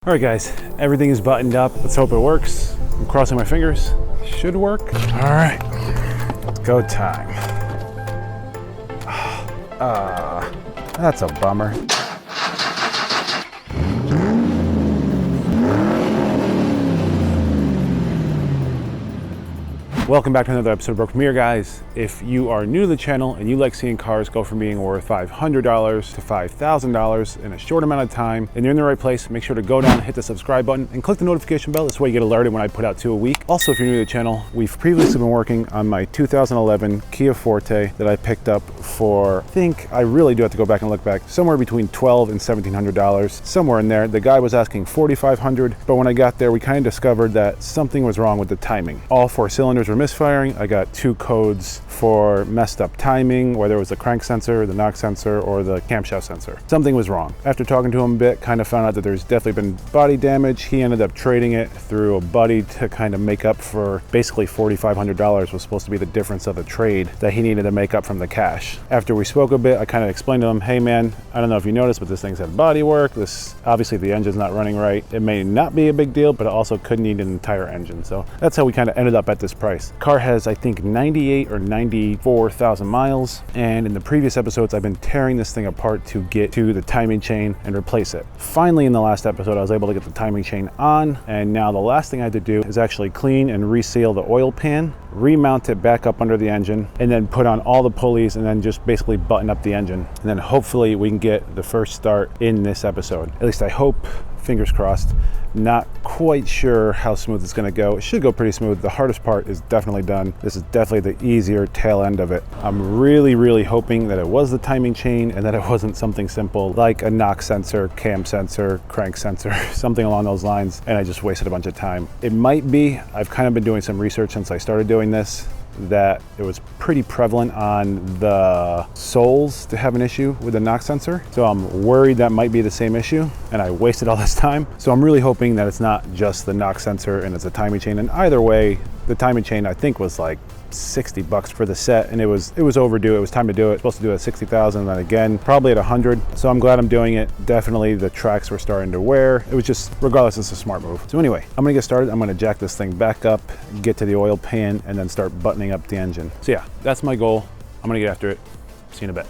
All right guys, everything is buttoned up. Let's hope it works. I'm crossing my fingers. Should work. All right, go time. That's a bummer. Welcome back to another episode of Broke From Here, guys. If you are new to the channel and you like seeing cars go from being worth $500 to $5,000 in a short amount of time, then you're in the right place. Make sure to go down, hit the subscribe button, and click the notification bell. This way you get alerted when I put out 2 a week. Also, if you're new to the channel, we've previously been working on my 2011 Kia Forte that I picked up for, I think I really do have to go back and look back, somewhere between $1,200 and $1,700, somewhere in there. The guy was asking $4,500, but when I got there, we kind of discovered that something was wrong with the timing. All 4 cylinders were misfiring. I got 2 codes for messed up timing, whether it was the crank sensor, the knock sensor, or the camshaft sensor. Something was wrong. After talking to him a bit, kind of found out that there's definitely been body damage. He ended up trading it through a buddy to kind of make up for basically $4,500 was supposed to be the difference of the trade that he needed to make up from the cash. After we spoke a bit, I kind of explained to him, hey man, I don't know if you noticed, but this thing's had body work. This, obviously the engine's not running right. It may not be a big deal, but it also could need an entire engine. So that's how we kind of ended up at this price. Car has, I think, 98 or 94,000 miles, and in the previous episodes I've been tearing this thing apart to get to the timing chain and replace it. Finally, in the last episode I was able to get the timing chain on, and now the last thing I had to do is actually clean and reseal the oil pan, remount it back up under the engine, and then put on all the pulleys and then just basically button up the engine, and then hopefully we can get the first start in this episode. At least I hope, fingers crossed. Not quite sure how smooth it's gonna go. It should go pretty smooth. The hardest part is definitely done. This is definitely the easier tail end of it. I'm really hoping that it was the timing chain and that it wasn't something simple like a knock sensor, cam sensor, crank sensor, something along those lines, and I just wasted a bunch of time. It might be. I've kind of been doing some research since I started doing this, that it was pretty prevalent on the soles to have an issue with the knock sensor. So I'm worried that might be the same issue and I wasted all this time. So I'm really hoping that it's not just the knock sensor and it's a timing chain. And either way, the timing chain I think was like $60 for the set, and it was overdue. It was time to do it. Supposed to do it at 60,000, and then again probably at 100. So I'm glad I'm doing it. Definitely the tracks were starting to wear. It was just, regardless, it's a smart move. So anyway, I'm gonna get started. I'm gonna jack this thing back up, get to the oil pan, and then start buttoning up the engine. So yeah, that's my goal. I'm gonna get after it. See you in a bit.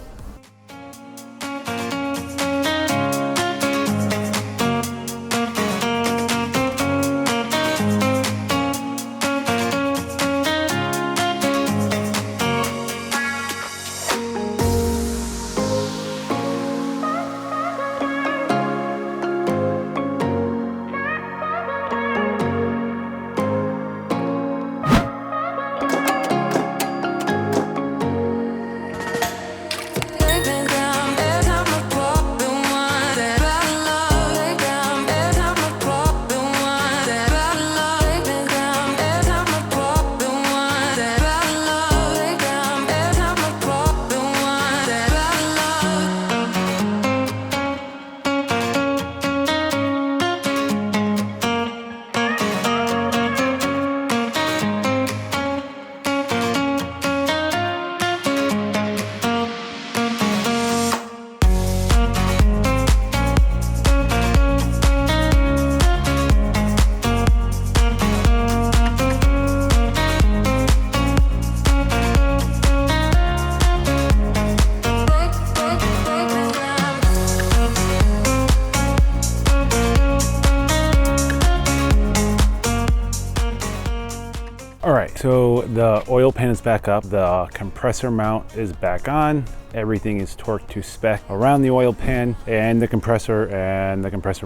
All right, so the oil pan is back up, the compressor mount is back on, everything is torqued to spec around the oil pan and the compressor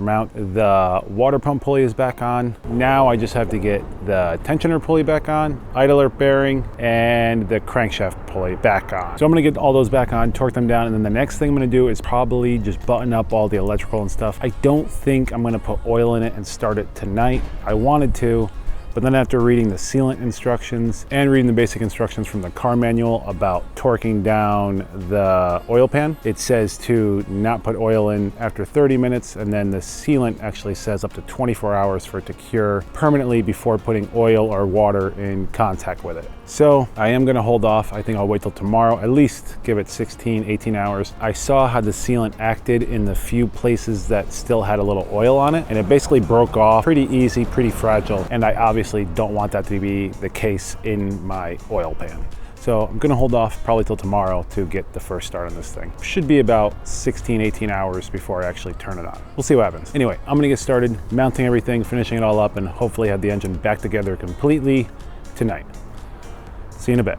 mount. The water pump pulley is back on. Now I just have to get the tensioner pulley back on, idler bearing, and the crankshaft pulley back on. So I'm gonna get all those back on, torque them down, and then the next thing I'm gonna do is probably just button up all the electrical and stuff. I don't think I'm gonna put oil in it and start it tonight. I wanted to, but then after reading the sealant instructions and reading the basic instructions from the car manual about torquing down the oil pan, it says to not put oil in after 30 minutes, and then the sealant actually says up to 24 hours for it to cure permanently before putting oil or water in contact with it. So I am gonna hold off. I think I'll wait till tomorrow, at least give it 16, 18 hours. I saw how the sealant acted in the few places that still had a little oil on it, and it basically broke off pretty easy, pretty fragile. And I obviously don't want that to be the case in my oil pan. So I'm gonna hold off probably till tomorrow to get the first start on this thing. Should be about 16, 18 hours before I actually turn it on. We'll see what happens. Anyway, I'm gonna get started mounting everything, finishing it all up, and hopefully have the engine back together completely tonight. See you in a bit.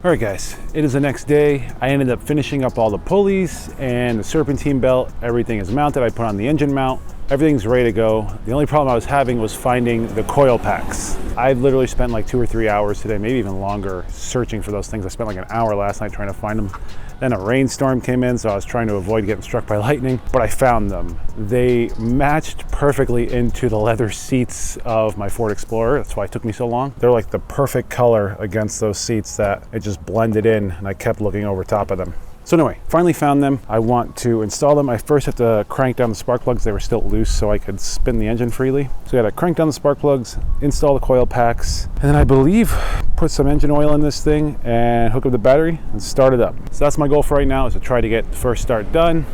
All right guys, it is the next day. I ended up finishing up all the pulleys and the serpentine belt. Everything is mounted. I put on the engine mount. Everything's ready to go. The only problem I was having was finding the coil packs. I've literally spent like 2 or 3 hours today, maybe even longer, searching for those things. I spent like an hour last night trying to find them. Then a rainstorm came in, so I was trying to avoid getting struck by lightning, but I found them. They matched perfectly into the leather seats of my Ford Explorer. That's why it took me so long. They're like the perfect color against those seats that it just blended in, and I kept looking over top of them. So anyway, finally found them. I want to install them. I first had to crank down the spark plugs. They were still loose so I could spin the engine freely. So I had to crank down the spark plugs, install the coil packs, and then I believe put some engine oil in this thing and hook up the battery and start it up. So that's my goal for right now, is to try to get the first start done.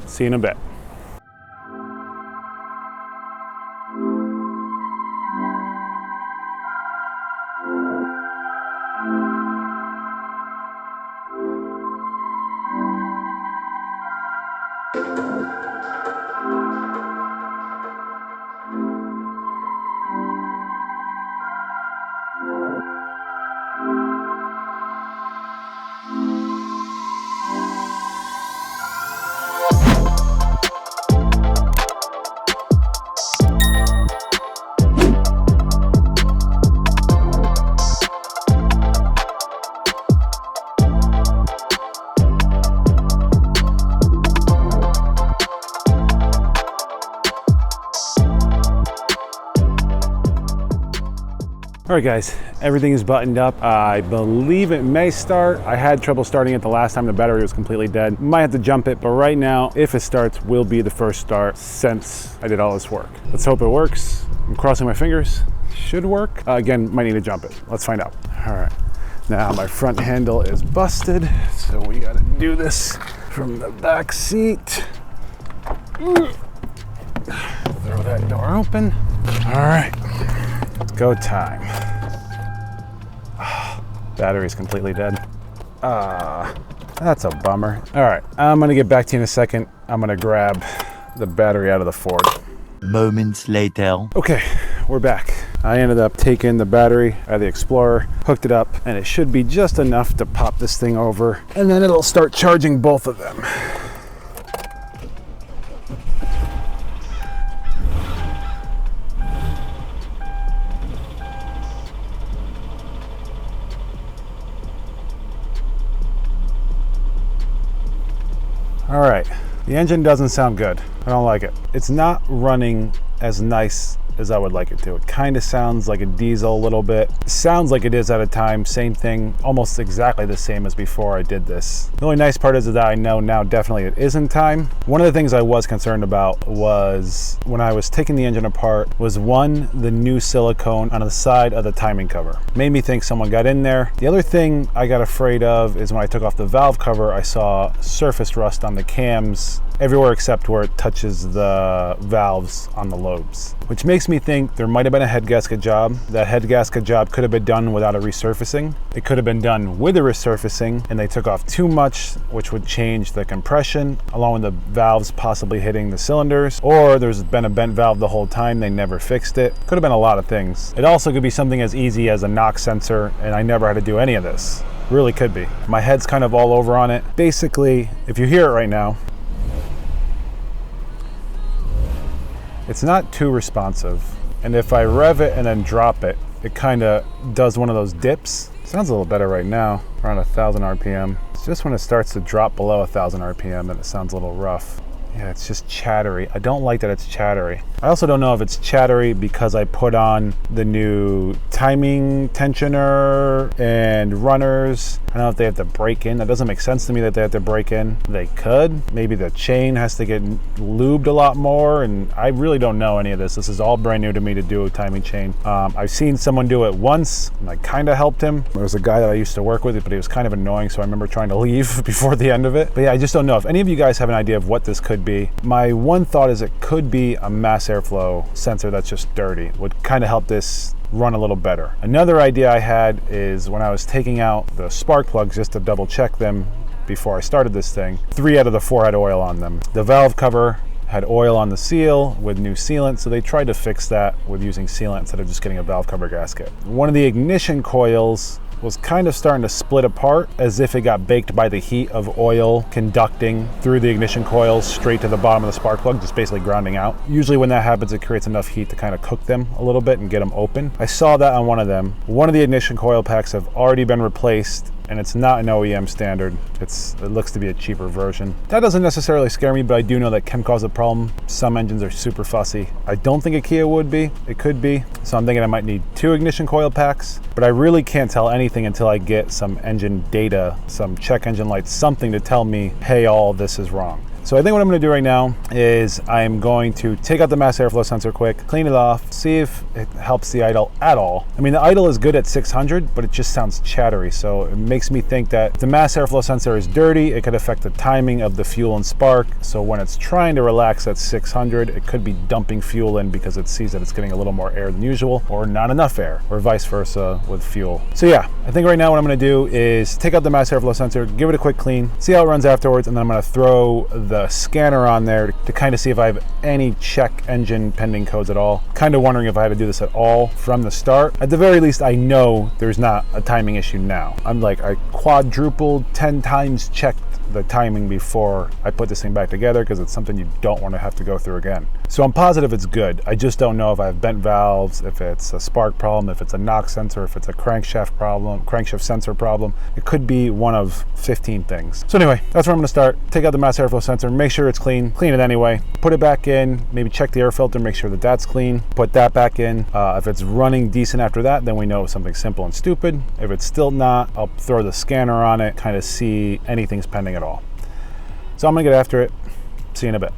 See you in a bit. All right guys, everything is buttoned up. I believe it may start. I had trouble starting it the last time the battery was completely dead. Might have to jump it, but right now, if it starts, will be the first start since I did all this work. Let's hope it works. I'm crossing my fingers. Should work. Again, might need to jump it. Let's find out. All right, now my front handle is busted, so we gotta do this from the back seat. Throw that door open. All right. Go time. Battery's completely dead. That's a bummer. All right, I'm gonna get back to you in a second. I'm gonna grab the battery out of the Ford. Moments later. Okay, we're back. I ended up taking the battery out of the Explorer, hooked it up, and it should be just enough to pop this thing over, and then it'll start charging both of them. All right, the engine doesn't sound good. I don't like it. It's not running as nice as I would like it to. It kind of sounds like a diesel a little bit. Sounds like it is at a time, same thing, almost exactly the same as before I did this. The only nice part is that I know now definitely it is in time. One of the things I was concerned about was when I was taking the engine apart was one, the new silicone on the side of the timing cover. Made me think someone got in there. The other thing I got afraid of is when I took off the valve cover, I saw surface rust on the cams everywhere except where it touches the valves on the lobes, which makes me think there might have been a head gasket job. That head gasket job could have been done without a resurfacing. It could have been done with a resurfacing and they took off too much, which would change the compression along with the valves possibly hitting the cylinders, or there's been a bent valve the whole time, they never fixed it. Could have been a lot of things. It also could be something as easy as a knock sensor and I never had to do any of this. Really could be. My head's kind of all over on it. Basically, if you hear it right now, it's not too responsive. And if I rev it and then drop it, it kind of does one of those dips. Sounds a little better right now, around 1,000 RPM. It's just when it starts to drop below 1,000 RPM that it sounds a little rough. Yeah, it's just chattery. I don't like that it's chattery. I also don't know if it's chattery because I put on the new timing tensioner and runners. I don't know if they have to break in. That doesn't make sense to me that they have to break in. They could. Maybe the chain has to get lubed a lot more, and I really don't know any of this. This is all brand new to me to do a timing chain. I've seen someone do it once, and I kind of helped him. There was a guy that I used to work with, but he was kind of annoying, so I remember trying to leave before the end of it. But yeah, I just don't know. If any of you guys have an idea of what this could be, my one thought is it could be a mass airflow sensor that's just dirty. Would kind of help this run a little better. Another idea I had is when I was taking out the spark plugs just to double check them before I started this thing, 3 out of the 4 had oil on them. The valve cover had oil on the seal with new sealant, so they tried to fix that with using sealant instead of just getting a valve cover gasket. One of the ignition coils was kind of starting to split apart as if it got baked by the heat of oil conducting through the ignition coils straight to the bottom of the spark plug, just basically grounding out. Usually when that happens, it creates enough heat to kind of cook them a little bit and get them open. I saw that on one of them. One of the ignition coil packs have already been replaced, and it's not an OEM standard. It looks to be a cheaper version. That doesn't necessarily scare me, but I do know that can cause a problem. Some engines are super fussy. I don't think a Kia would be. It could be. So I'm thinking I might need 2 ignition coil packs, but I really can't tell anything until I get some engine data, some check engine lights, something to tell me, hey, all this is wrong. So I think what I'm going to do right now is I'm going to take out the mass airflow sensor quick, clean it off, see if it helps the idle at all. I mean, the idle is good at 600, but it just sounds chattery. So it makes me think that if the mass airflow sensor is dirty, it could affect the timing of the fuel and spark. So when it's trying to relax at 600, it could be dumping fuel in because it sees that it's getting a little more air than usual or not enough air, or vice versa with fuel. So yeah, I think right now what I'm going to do is take out the mass airflow sensor, give it a quick clean, see how it runs afterwards, and then I'm going to throw the scanner on there to kind of see if I have any check engine pending codes at all. Kind of wondering if I had to do this at all from the start. At the very least, I know there's not a timing issue now. I'm like, I quadrupled 10 times checked the timing before I put this thing back together because it's something you don't want to have to go through again. So I'm positive it's good. I just don't know if I have bent valves, if it's a spark problem, if it's a knock sensor, if it's a crankshaft problem, crankshaft sensor problem. It could be one of 15 things. So anyway, that's where I'm going to start. Take out the mass airflow sensor, make sure it's clean it anyway, put it back in, maybe check the air filter, make sure that that's clean, put that back in. If it's running decent after that, then we know it's something simple and stupid. If it's still not, I'll throw the scanner on it, kind of see anything's pending at all. So I'm gonna get after it. See you in a bit.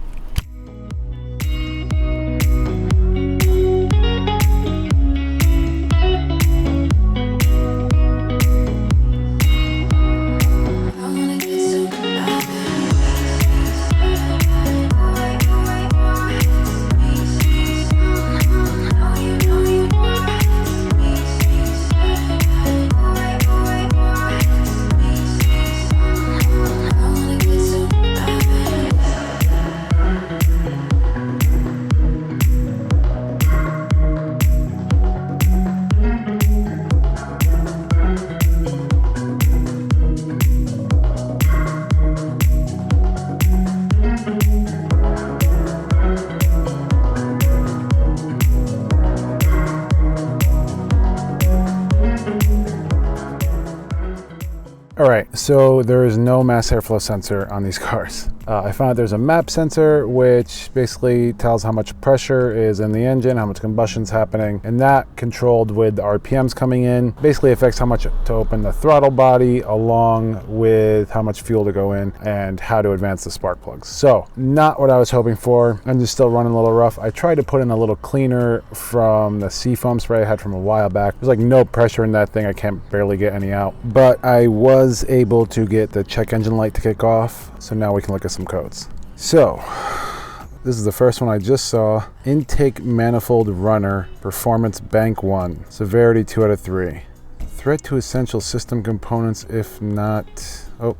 All right, so there is no mass airflow sensor on these cars. I found out there's a map sensor, which basically tells how much pressure is in the engine, how much combustion's happening, and that controlled with the RPMs coming in, basically affects how much to open the throttle body along with how much fuel to go in and how to advance the spark plugs. So not what I was hoping for. I'm just still running a little rough. I tried to put in a little cleaner from the seafoam spray I had from a while back. There's like no pressure in that thing. I can't barely get any out, but I was able to get the check engine light to kick off. So now we can look at some codes. So this is the first one I just saw. Intake manifold runner, performance bank 1, severity 2 out of 3. Threat to essential system components if not, oh,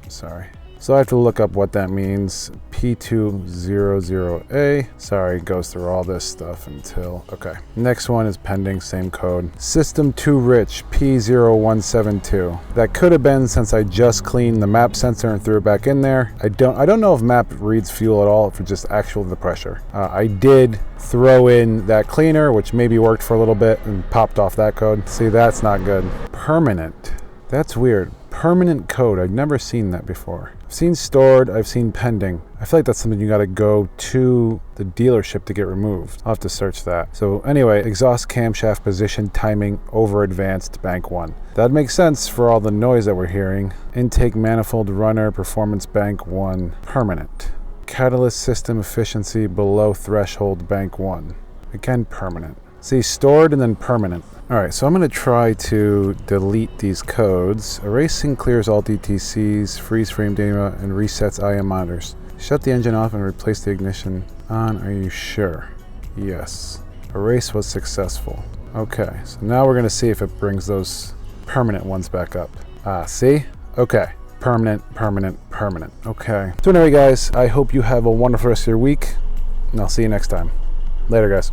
sorry. So I have to look up what that means. P200A. Sorry, it goes through all this stuff until, okay. Next one is pending, same code. System too rich, P0172. That could have been since I just cleaned the map sensor and threw it back in there. I don't know if map reads fuel at all, for just actual the pressure. I did throw in that cleaner, which maybe worked for a little bit and popped off that code. See, that's not good. Permanent. That's weird. Permanent code. I've never seen that before. I've seen stored, I've seen pending. I feel like that's something you gotta go to the dealership to get removed. I'll have to search that. So anyway, exhaust camshaft position timing over advanced bank 1. That makes sense for all the noise that we're hearing. Intake manifold runner performance bank 1 permanent. Catalyst system efficiency below threshold bank 1. Again, permanent. See, stored and then permanent. All right, so I'm gonna try to delete these codes. Erasing clears all DTCs, freeze frame data, and resets IM monitors. Shut the engine off and replace the ignition on. Are you sure? Yes. Erase was successful. Okay, so now we're gonna see if it brings those permanent ones back up. See? Okay. Permanent, permanent, permanent. Okay. So anyway, guys, I hope you have a wonderful rest of your week, and I'll see you next time. Later, guys.